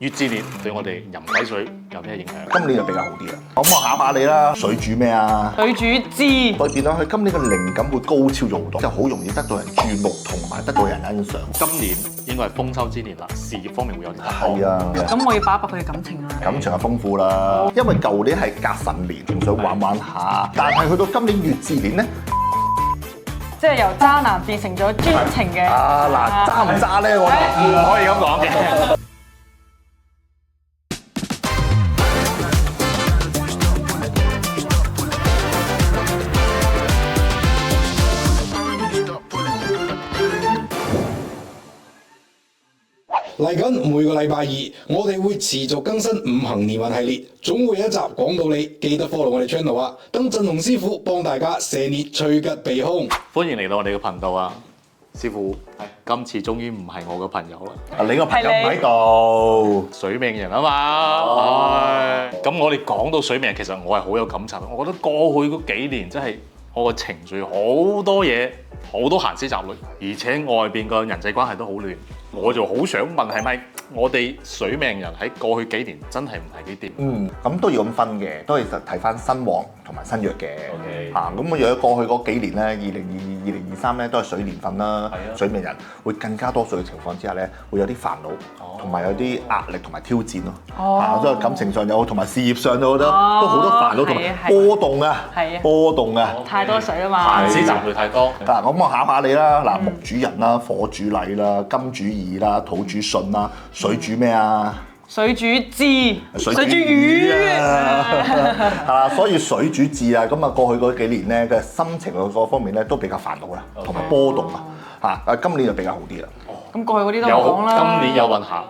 月至年對我哋飲鬼水有咩影響？今年就比較好啲啦。咁我考下你啦，水煮咩啊？水煮枝，所以變咗佢今年嘅靈感會高超咗好多，就好容易得到人注目同埋得到人欣賞。今年應該係豐收之年啦，事業方面會有啲突破。係啊，咁我要把握佢嘅感情啦。感情係豐富啦，因為舊年係甲辰年，仲想玩玩下，但係去到今年乙巳年咧，即係由渣男變成咗專情嘅。嗱渣唔渣咧？我唔可以咁講嘅。嚟緊每個禮拜二，我哋會持續更新五行年運系列，總會有一集講到你，記得 follow 我哋 channel 啊！等振龍師傅幫大家射滅趨吉避凶。歡迎嚟到我哋嘅頻道啊，師傅，今次終於唔係我嘅朋友啦，你個朋友唔喺度，水命人啊嘛。咁我哋講到水命人，其實我係好有感受。我覺得過去嗰幾年真係我個情緒好多嘢，好多閒思雜慮，而且外邊個人際關係都好亂。我就好想問係咪我哋水命人喺過去幾年真係唔係幾掂？咁都要咁分嘅，都係睇翻新旺同埋新弱嘅。咁我如果過去嗰幾年咧，2022、2023咧都係水年份啦，水命人會更加多水嘅情況之下咧，會有啲煩惱，同埋有啲壓力同埋挑戰咯。所以感情上有，同埋事業上有好多都好多煩惱同埋波動啊，波動啊，太多水啊嘛。閒思雜慮太多。咁我考下你啦，嗱，木主人啦，火主禮啦，金主義啦，土主巽啦，水煮咩啊？水煮枝，水煮魚啊，係啦，所以水煮字啊，咁啊過去嗰幾年咧嘅心情嗰方面咧都比較煩惱啦，同埋波動啊，今年就比較好啲啦。咁過去嗰啲都講啦。今年有運行。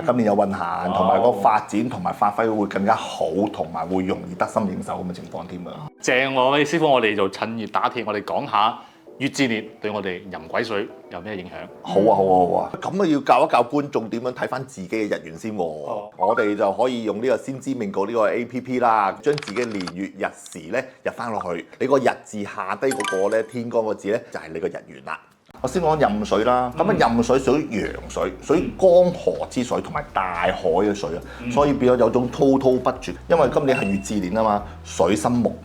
今年有運行，同埋個發展同埋發揮會更加好，同埋會容易得心應手咁嘅情況添啊！正喎，師傅，我哋就趁熱打鐵，我哋講下乙巳年對我哋飲鬼水有咩影響？好啊，好啊，好啊！咁啊要教一教觀眾點樣睇翻自己嘅日元先喎。我哋就可以用呢個先知命局呢個 APP 啦，將自己年月日時咧入翻落去，你個日字下低嗰個咧天干個字咧就係你個日元啦。我先講壬水啦，咁壬水屬於陽水，屬於江河之水同埋大海嘅水啊，所以變咗有種滔滔不絕。因為今年係乙巳年啊嘛，水生木，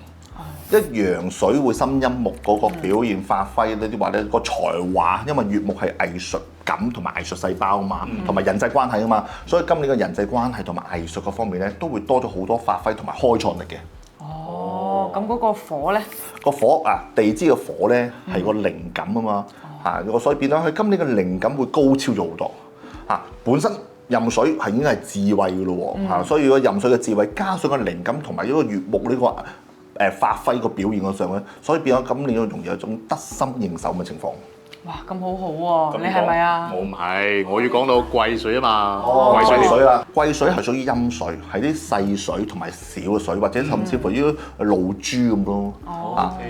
一陽水會生陰木，嗰個表現發揮呢啲話咧個才華，因為乙木係藝術感同埋藝術細胞啊嘛，同埋人際關係啊嘛，所以今年嘅人際關係同埋藝術嗰方面咧都會多咗好多發揮同埋開創力嘅。咁嗰個火咧？個火啊，地支嘅火咧係個靈感啊嘛。所以變咗佢今年嘅靈感會高超咗好多本身壬水係已經係智慧嘅咯喎所以如果壬水嘅智慧加上個靈感同埋呢個乙木呢個發揮個表現上咧，所以變咗今年容易有一種得心應手嘅情況。哇，咁好好喎！你係咪啊？我唔係，我要講到癸水啊嘛。癸水啦，癸水係屬於陰水，係啲細水同埋小嘅水，或者甚至乎啲露珠咁咯。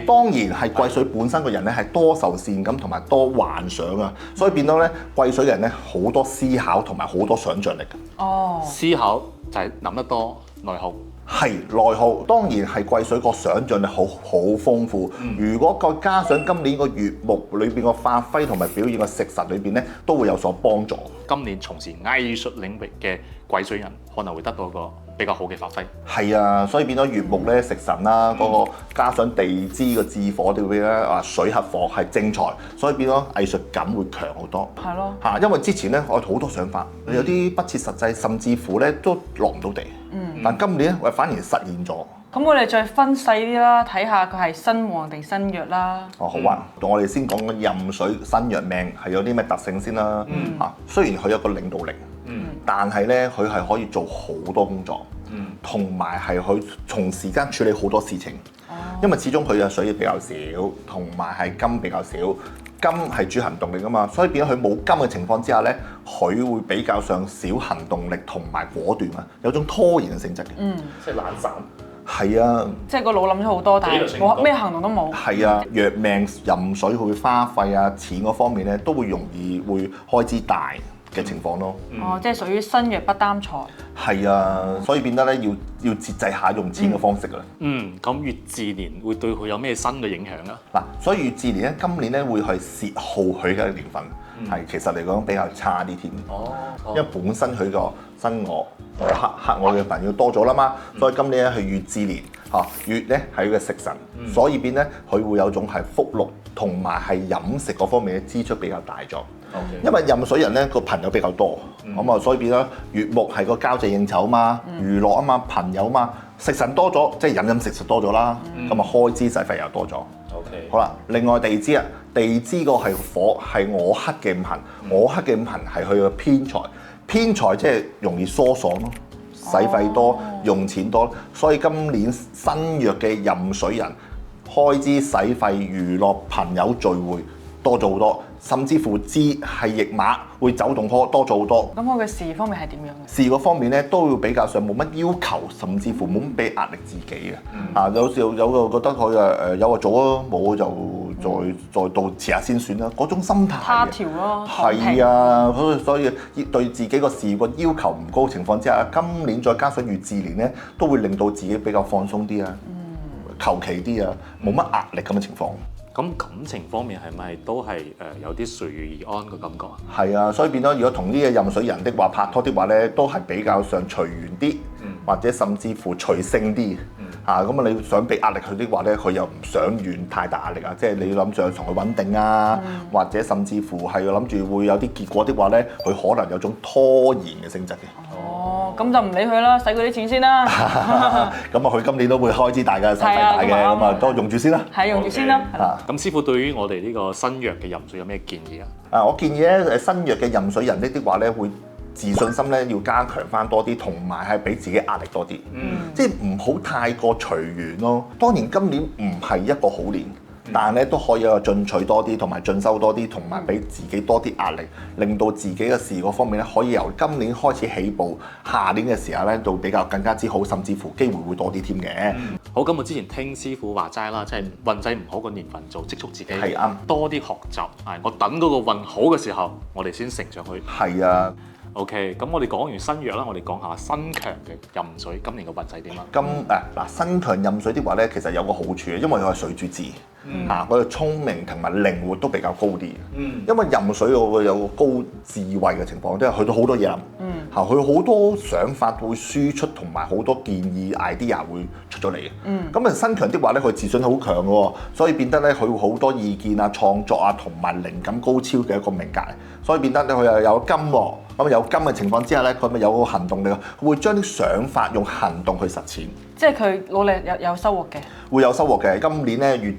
當然係癸水本身個人咧係多愁善感同埋多幻想啊，所以變到咧癸水嘅人咧好多思考同埋好多想像力嘅。思考就係諗得多，內耗。係內耗，當然係癸水個想像力好豐富。如果再加上今年個乙木裏邊個發揮同埋表現個食神裏邊咧，都會有所幫助。今年從事藝術領域嘅癸水人可能會得到一個比較好嘅發揮。係啊，所以變咗乙木咧食神啦，嗰個加上地支個智火對邊咧水克火係正財，所以變咗藝術感會強好多。係咯。因為之前咧我好多想法，有啲不切實際，甚至乎咧都落唔到地。但今年咧我反而實現咗。咁我哋再分細啲啦，睇下佢係身旺定身弱啦。好啊，我哋先講個壬水身弱命係有啲咩特性先啦。雖然佢有個領導力，但係咧佢係可以做好多工作，同埋係佢同時間處理好多事情。因為始終佢嘅水比較少，同埋係金比較少。金係主行動力㗎嘛，所以變咗佢冇金嘅情況之下咧，佢會比較上少行動力同埋果斷啊，有種拖延嘅性質嘅。即係懶散。係啊。即係個腦諗咗好多，但係冇咩行動都冇。係啊，弱命壬水佢會花費啊，錢嗰方面咧都會容易會開支大嘅情況咯。即係屬於身弱不擔財。係啊，所以變得咧要節制下用錢嘅方式㗎啦。咁乙巳年會對佢有咩新嘅影響啊？嗱，所以乙巳年咧，今年咧會係泄耗佢嘅年份。係其實嚟講比較差啲添。因為本身佢個新我黑我嘅朋友多咗啦嘛，所以今年咧係月至年嚇，月咧係佢嘅食神，所以變咧佢會有種係福祿同埋係飲食嗰方面嘅支出比較大咗。因為壬水人咧個朋友比較多，咁啊所以變咗月木係個交際應酬啊嘛，娛樂啊嘛，朋友啊嘛，食神多咗，即係飲食多咗啦，咁啊開支使費又多咗。OK，好啦，另外地支啊，地支個係火，係我克嘅五行，我克嘅五行係佢嘅偏財，偏財即係容易疏爽咯，使費多，用錢多，所以今年新約嘅壬水人開支使費、娛樂、朋友聚會多咗好多，甚至乎支係驛馬會走動多咗好多。咁我嘅事業方面係點樣嘅？事嗰方面咧都要比較上冇乜要求，甚至乎冇乜俾壓力自己嘅。有時有個覺得佢有就做咯，冇就再到遲下先算啦。嗰種心態他條咯，係啊，所以對自己個事業個要求唔高情況之下，今年再加上月至年咧，都會令到自己比較放鬆啲啊，求其啲啊，冇乜壓力咁嘅情況。咁感情方面係咪都係有啲隨遇而安嘅感覺啊？係啊，所以變咗如果同呢個壬水人的話拍拖的話咧，都係比較上隨緣啲，或者甚至乎隨性啲。咁啊，你想俾壓力佢的話咧，佢又唔想願太大壓力啊，即係你諗住同佢穩定啊，或者甚至乎係諗住會有啲結果的話咧，佢可能有種拖延嘅性質嘅。哦，咁就唔理佢啦，使佢啲錢先啦。咁啊，佢今年都會開支大嘅，使費大嘅，咁啊都用住先啦。係用住先啦。咁師傅對於我哋呢個新約嘅壬水有咩建議啊？我建議咧新約嘅壬水人的話咧，會自信心咧要加強翻多啲，同埋係俾自己壓力多啲。即係唔好太過隨緣咯。當然今年唔係一個好年。但係咧都可以有進取多啲，同埋進修多啲，同埋俾自己多啲壓力，令到自己嘅事嗰方面咧可以由今年開始起步，下年嘅時候咧就比較更加之好，甚至乎機會會多啲添嘅。好，咁我之前聽師傅話齋啦，即係運仔唔好個年份做積蓄自己，係啱，多啲學習。係我等嗰個運好嘅時候，我哋先乘上去。係啊。OK，咁我哋講完新約啦，我哋講下新強嘅壬水今年嘅運勢點啊？新強壬水的話咧，其實有個好處嘅，因為佢係水主智，佢嘅聰明同埋靈活都比較高啲。因為壬水會有個高智慧嘅情況，即係去到好多嘢諗，佢好多想法會輸出，同埋好多建議 idea 會出咗嚟嘅。咁新強的話咧，佢自信好強嘅喎，所以變得咧佢會好多意見啊、創作啊，同埋靈感高超嘅一個命格。所以變得咧佢又有金喎。咁有金嘅情況之下咧，佢咪有個行動力，佢會將啲想法用行動去實踐。即係佢努力有收穫嘅。會有收穫嘅。今年咧月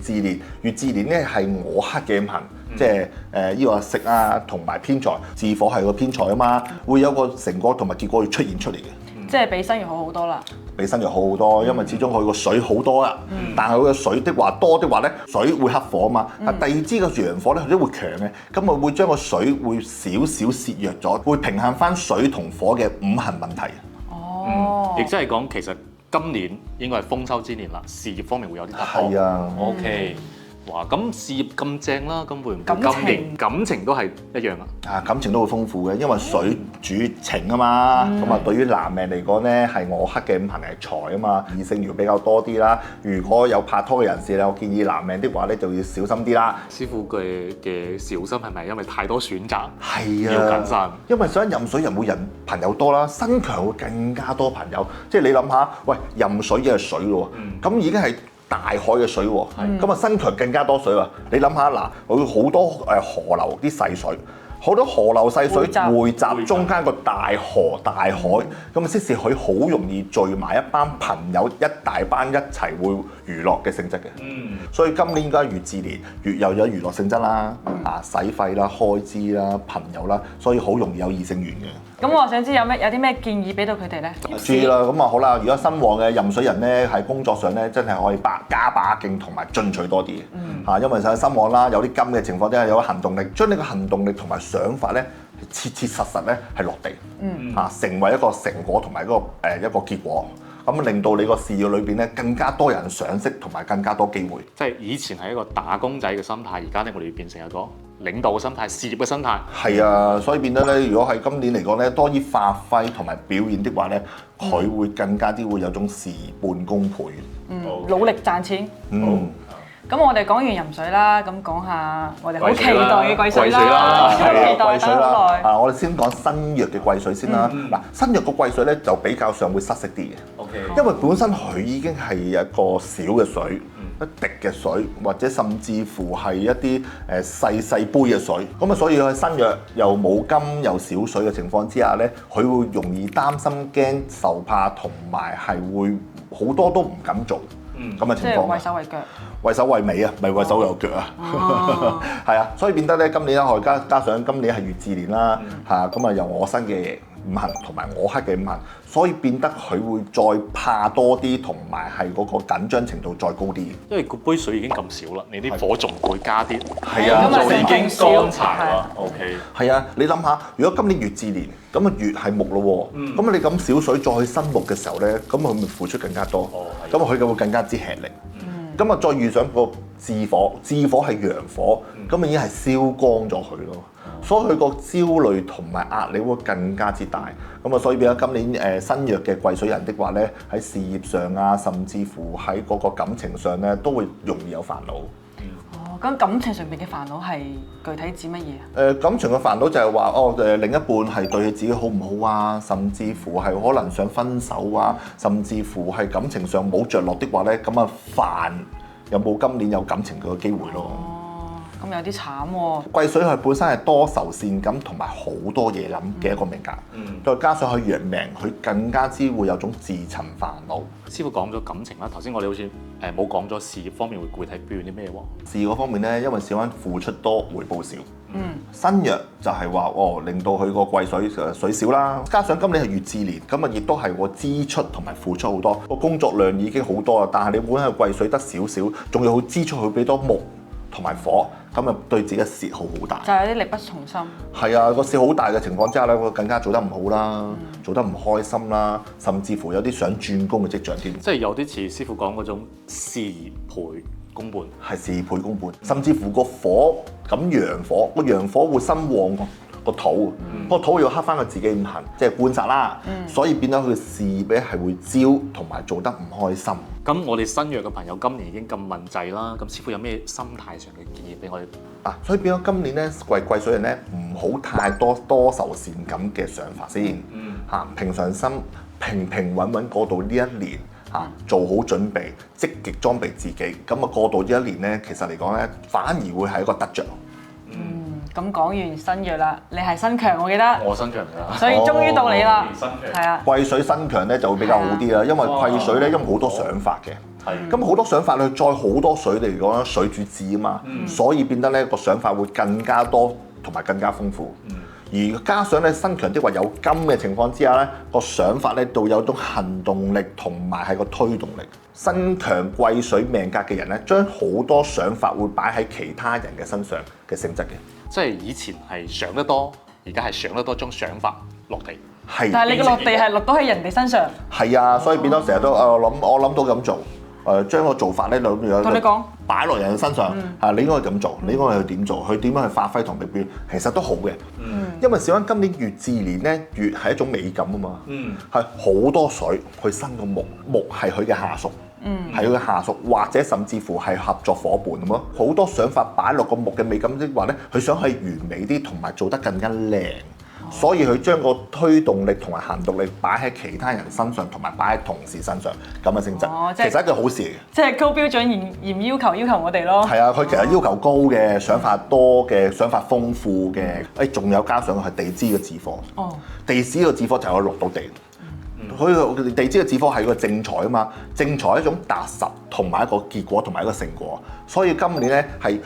至年咧係我克嘅五行，即係呢個食啊同埋偏財，自火係個偏財啊嘛，會有個成果同埋結果會出現出嚟嘅。即係比新月好好多啦。比新月好好多，因為始終佢個水好多啦。但係佢個水的話多的話咧，水會克火啊嘛。第二支嘅陽火咧，佢都會強嘅，咁啊會將個水會少少削弱咗，會平衡翻水同火嘅五行問題。亦即係講其實今年應該係豐收之年啦，事業方面會有啲突破。係啊。OK。哇！咁事業咁正啦，咁會唔會今年感情都係一樣啊？感情都會豐富嘅，因為水主情啊嘛。咁啊，對於男命嚟講咧，係我克嘅五行係財啊嘛，異性緣比較多啲啦。如果有拍拖嘅人士咧，我建議男命的話咧就要小心啲啦。師傅嘅小心係咪因為太多選擇？係啊，要謹慎。因為想壬水人會人朋友多啦，新強會更加多朋友。即係你諗下，喂，壬水嘅係水喎，咁已經係大海嘅水喎，咁啊新強更加多水喎。你諗下嗱，佢好多河流啲細水，好多河流細水匯集中間個大河大海，咁啊即是佢好容易聚埋一班朋友，一大班一齊會娛樂嘅性質嘅。所以今年應該月至年，月又有娛樂性質啦，使費啦、開支啦、朋友啦，所以好容易有異性緣嘅。咁我想知有啲咩建議俾到佢哋咧？注意啦，咁啊好啦，如果新旺嘅壬水人咧，喺工作上咧真係可以加把勁同埋進取多啲嘅。因為上新旺啦，有啲金嘅情況之下有行動力，將呢個行動力同埋想法咧，切切實實咧係落地，成為一個成果同埋一個結果。咁令到你個事業裏邊咧更加多人賞識，同埋更加多機會。即係以前係一個打工仔嘅心態，而家咧我哋變成一個領導嘅心態、事業嘅心態。係啊，所以變得咧，如果喺今年嚟講咧，多啲發揮同埋表現的話咧，佢會更加啲會有種事半功倍。努力賺錢。咁我哋講完淫水啦，咁講下我哋好期待嘅貴水貴水啦啦，好期待貴水啦等好耐。啊，我哋先講新藥嘅貴水先啦。嗱，新藥個貴水咧就比較上會失色啲嘅。 OK，因為本身佢已經係一個小嘅水，一滴嘅水，或者甚至乎係一啲細杯嘅水，咁啊，所以佢新藥又冇金又少水嘅情況之下咧，佢會容易擔心、驚受怕，同埋係會好多都唔敢做咁嘅即係情況。畏手畏腳。畏首畏尾啊，咪畏手有腳啊，係啊，所以變得咧今年咧，我加上今年係乙巳年啦，嚇咁啊由我生嘅五行同埋我克嘅五行，所以變得佢會再怕多啲，同埋係嗰個緊張程度再高啲。因為個杯水已經咁少啦，你啲火仲會加啲，係啊咁啊就已經乾柴係啦。OK，係啊，你諗下，如果今年乙巳年，咁啊月係木咯喎，咁你咁少水再去生木嘅時候咧，咁佢咪付出更加多，咁啊佢就會更加之吃力。咁啊，再遇上個巳火，巳火係陽火，咁啊已經係燒光咗佢咯。所以佢個焦慮同埋壓力會更加之大。咁啊，所以變咗今年新約嘅癸水人的話咧，喺事業上啊，甚至乎喺嗰個感情上咧，都會容易有煩惱。哦，咁感情上面嘅煩惱係具體指乜嘢啊？感情嘅煩惱就係話另一半係對佢自己好唔好啊，甚至乎係可能想分手啊，甚至乎係感情上冇着落的話咧，咁啊煩有冇今年有感情嘅機會咯？哦，咁有啲慘喎。癸水佢本身係多愁善感同埋好多嘢諗嘅一個命格，再加上佢陽命，佢更加之會有種自尋煩惱。師傅講咗感情啦，頭先我哋好似冇講咗事業方面會具體表現啲咩喎？事業嗰方面咧，因為小恩付出多回報少，新藥就係話令到佢個癸水水少啦，加上今年係乙巳年，咁啊亦都係我支出同埋付出好多，個工作量已經好多啦，但係你本身係癸水得少少，仲要好支出去俾多木同埋火，咁啊對自己嘅蝕耗好大。就係有啲力不從心。係啊，個蝕好大嘅情況之下咧，我更加做得唔好啦，做得唔開心啦，甚至乎有啲想轉工嘅跡象添。即係有啲似師傅講嗰種事倍功半。係事倍功半，甚至乎個火咁陽火，個陽火會生旺個土，個土要克翻佢自己五行，即係官殺啦，所以變咗佢嘅事業咧係會焦同埋做得唔開心。咁我哋新約嘅朋友今年已經咁問滯啦，咁師傅有咩心態上嘅建議俾我哋？啊，所以變咗今年咧癸水人咧唔好太多愁善感嘅想法先，平常心平平穩穩過到呢一年。做好準備，積極裝備自己，咁啊過渡呢一年咧，其實嚟講咧，反而會係一個得着。咁講完新藥啦，你係新強，我記得，我新強㗎，所以終於到你啦。新強係啊，癸水新強咧就會比較好啲啦，因為癸水咧因為好多想法嘅，係咁好多想法咧，再好多水嚟講咧，水主智啊嘛，所以變得咧個想法會更加多同埋更加豐富。而加上咧新強的話有金嘅情況之下咧，個想法咧都有種行動力同埋係個推動力。新強癸水命格嘅人咧，將好多想法會擺喺其他人嘅身上嘅性質嘅。即係以前係想得多，而家係想得多將想法落地。係，但係你嘅落地係落到喺人哋身上。係啊，所以變咗成日都我諗到咁做，將個做法咧同你講擺落人嘅身上，你應該咁做，你應該去點做，去點樣去發揮同目標，其實都好嘅。因為小恩今年乙巳年咧，乙係一種美感啊嘛，係好多水去生個木，木係佢嘅下屬。係佢嘅下屬，或者甚至乎係合作伙伴咁咯。好多想法擺落個木嘅美感的話咧，佢想係完美啲，同埋做得更加靚。所以佢將個推動力同埋行動力擺喺其他人身上，同埋擺喺同事身上咁嘅性質，其實係一件好事嚟嘅。即係高標準嚴要求我哋咯。係啊，佢其實要求高嘅，想法多嘅，想法豐富嘅，仲有加上係地支嘅字火。地支嘅字火就係我落到地。佢地支嘅子火係個正財啊嘛，正財係一種踏實同埋一個結果同埋一個成果，所以今年咧係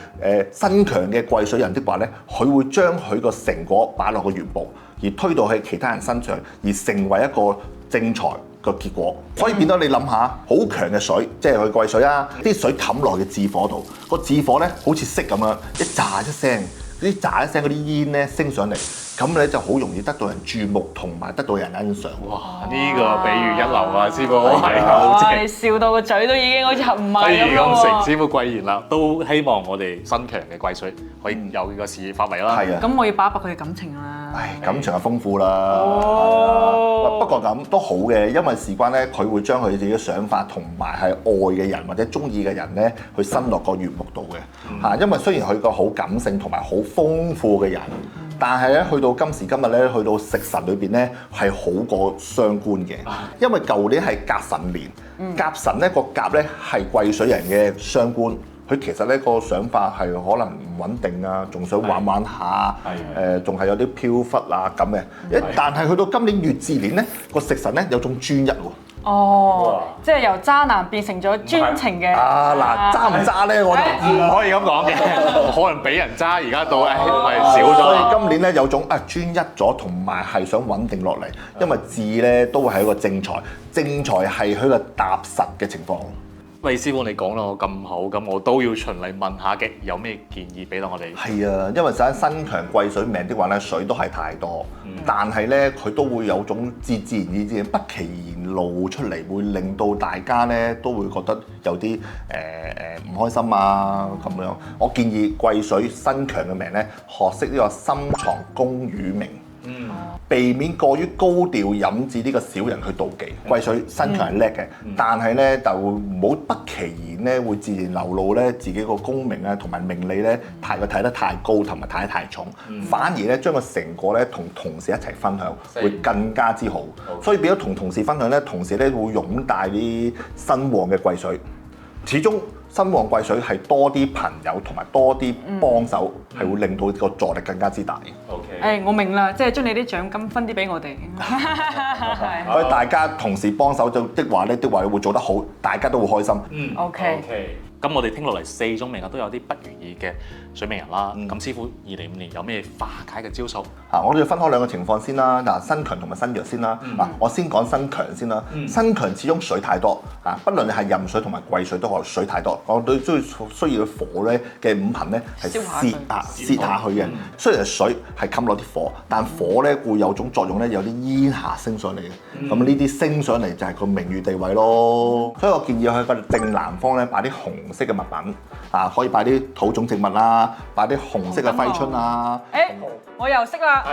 新強嘅癸水人的話咧，佢會將佢個成果擺落個原部，而推到喺其他人身上，而成為一個正財個結果。所以變咗你諗下，好強嘅水，即係佢癸水啊，啲水冚落去嘅字火度，個字火咧好似色咁樣，一炸一聲，啲炸一聲嗰啲煙咧升上嚟。咁咧就好容易得到人注目同埋得到人欣賞。哇！呢個比喻一流啊，師傅係哇！你笑到個嘴都已經好似合唔埋咁咁成喎。師傅貴言啦，都希望我哋新強嘅癸水可以有呢個事業發圍啦。係啊。咁我要把握佢嘅感情啦。啊？感情就豐富啦。哦不過咁都好嘅，因為事關咧，佢會將佢自己嘅想法同埋係愛嘅人或者中意嘅人咧，去伸落個月目度嘅嚇。因為雖然佢個好感性同埋好豐富嘅人，但係咧去到今時今日咧，去到食神裏邊咧係好過傷官嘅，因為舊年係甲辰年，甲辰咧個甲咧係癸水人嘅傷官。佢其實呢個想法係可能唔穩定啊，仲想玩玩下，仲係有啲飄忽啊咁嘅。但係去到今年乙巳年咧，個食神咧有種專一喎。哦，即係由渣男變成咗專情嘅。嗱，渣唔渣咧？我就唔可以咁講嘅，可能俾人揸而家到係少所以咗。今年咧有種專一咗，同埋係想穩定落嚟，因為巳咧都係一個正財，正財係佢個踏實嘅情況。喂，師傅你講到我咁好，咁我都要循例問下嘅，有咩建議俾到我哋？係啊，因為實際身強癸水命的話咧，水都係太多，但係咧佢都會有種自然而然不其然露出嚟，會令到大家咧都會覺得有啲唔開心啊咁樣。我建議癸水身強嘅命咧，學識呢個深藏功與名。避免過於高調引致呢個小人去妒忌。癸水身強係叻嘅，但係咧就唔好不其然咧會自然流露咧自己個功名啊同埋名利咧太過睇得太高同埋睇得太重，反而咧將個成果咧同同事一齊分享會更加之好。所以變咗同同事分享咧，同事咧會擁戴啲身旺嘅癸水，始終。身旺癸水係多啲朋友同埋多啲幫手，係會令到個助力更加之大。OK。我明啦，即係將你啲獎金分啲俾我哋。所以大家同時幫手的話咧，會做得好，大家都會開心。OK。咁我哋聽落嚟4種命格都有啲不如意嘅水命人啦。咁師傅2025年有咩化解嘅招數？我哋要分開兩個情況先啦。嗱，身強同埋身弱先啦。我先講身強先啦。身強始終水太多不論你係壬水同埋癸水都好，水太多。我哋需要火咧嘅五行咧係泄下去嘅。雖然水係冚落啲火，但火咧會有種作用咧，有啲煙霞升上嚟嘅。咁呢啲升上嚟就係個名譽地位咯。所以我建議喺個正南方咧擺啲紅色嘅物品可以擺啲土種植物啦，擺啲紅色嘅揮春啊。我又識啦，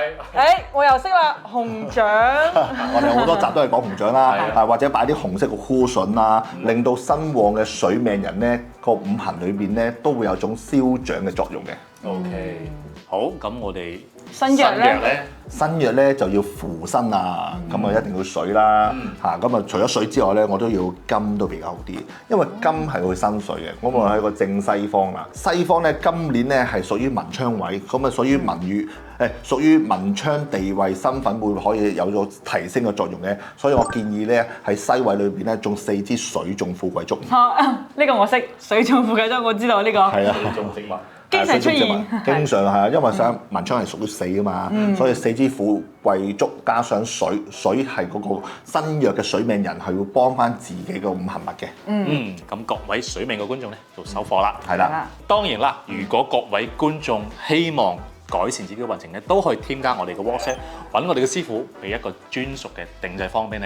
我又識啦，紅掌。我哋好多集都係講紅掌啦，或者擺啲紅色嘅枯筍啊，令到身旺嘅水命人咧個五行裏邊咧都會有種消長嘅作用嘅。OK，好，咁我哋身弱咧，身弱咧就要扶身啊，咁啊一定要水啦咁啊除咗水之外咧，我都要金都比較好啲，因為金係會生水嘅。咁我喺個正西方啦，西方咧今年咧係屬於文昌位，咁啊屬於文譽屬於文昌地位身份會可以有咗提升嘅作用嘅，所以我建議咧喺西位裏邊咧種4支水種富貴竹。呢個我識，水種富貴竹我知道呢個。係啊，水種植物。經常出現，經常係啊，因為想文昌係屬於4啊嘛，所以4支富貴竹加上水，水係嗰個身弱嘅水命人係會幫翻自己個五行物嘅。咁各位水命嘅觀眾咧就收貨啦。係啦，當然啦，如果各位觀眾希望改善自己嘅運程咧，都可以添加我哋嘅 WhatsApp，揾我哋嘅師傅俾一個專屬嘅定製方俾你。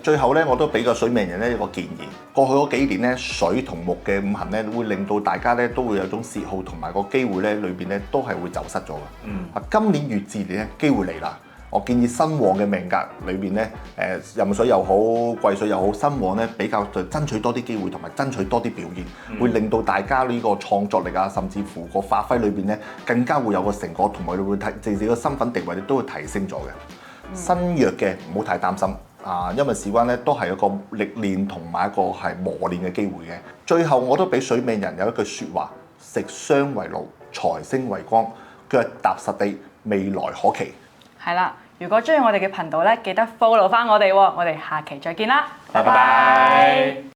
最後咧，我都俾個水命人咧一個建議。過去嗰幾年咧，水同木嘅五行咧，會令到大家咧都會有種嗜好同埋個機會咧，裏邊咧都係會走失咗嘅。今年乙巳年咧，機會嚟啦！我建議身旺嘅命格裏邊咧，壬水又好，癸水又好，身旺咧比較就爭取多啲機會同埋爭取多啲表現，會令到大家呢個創作力啊，甚至乎個發揮裏邊咧，更加會有個成果，同埋會自己個身份地位都會提升咗嘅。身弱嘅唔好太擔心。因為事關咧都係一個歷練同埋一個係磨練嘅機會嘅。最後我都俾水命人有一句説話：食傷為勞，財星為光，腳踏實地，未來可期。係啦，如果中意我哋嘅頻道咧，記得 follow 翻我哋喎。我哋下期再見啦，拜拜。